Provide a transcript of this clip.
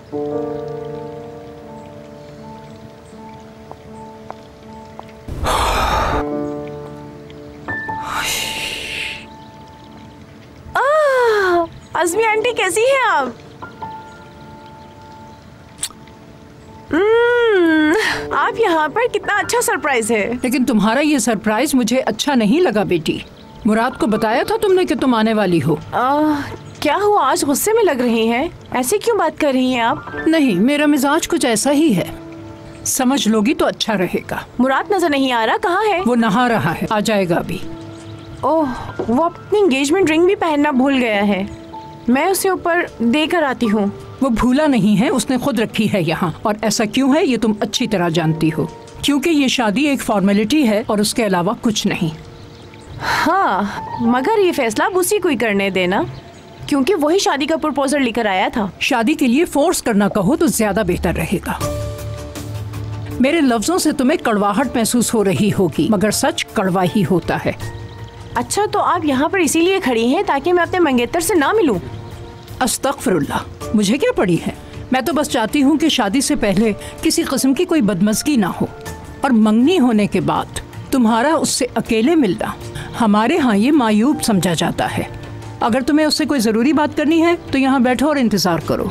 Azmi aunty कैसी हैं आप? आप यहाँ पर, कितना अच्छा सरप्राइज है। लेकिन तुम्हारा ये सरप्राइज मुझे अच्छा नहीं लगा बेटी। मुराद को बताया था तुमने कि तुम आने वाली हो। क्या हुआ, आज गुस्से में लग रही हैं? ऐसे क्यों बात कर रही हैं आप? नहीं, मेरा मिजाज कुछ ऐसा ही है, समझ लोगी तो अच्छा रहेगा। मुराद नजर नहीं आ रहा, कहाँ है? वो नहा रहा है, आ जाएगा अभी। ओह, वो अपनी एंगेजमेंट रिंग भी पहनना भूल गया है। मैं उसे ऊपर देकर आती हूँ। वो भूला नहीं है, उसने खुद रखी है यहाँ। और ऐसा क्यों है ये तुम अच्छी तरह जानती हो, क्योंकि ये शादी एक फॉर्मेलिटी है और उसके अलावा कुछ नहीं। हाँ, मगर ये फैसला अब उसी को ही करने देना, क्योंकि वही शादी का प्रपोजल लेकर आया था। शादी के लिए फोर्स करना कहो तो ज्यादा बेहतर रहेगा। मेरे लफ्जों से तुम्हें कड़वाहट महसूस हो रही होगी, मगर सच कड़वा ही होता है। अच्छा, तो आप यहाँ पर इसीलिए खड़ी हैं ताकि मैं अपने मंगेतर से ना मिलूं? अस्तगफिरुल्लाह, मुझे क्या पड़ी है। मैं तो बस चाहती हूँ कि शादी से पहले किसी किस्म की कोई बदमज़गी ना हो, और मंगनी होने के बाद तुम्हारा उससे अकेले मिलना हमारे यहाँ ये मायूब समझा जाता है। अगर तुम्हें उससे कोई ज़रूरी बात करनी है तो यहाँ बैठो और इंतज़ार करो।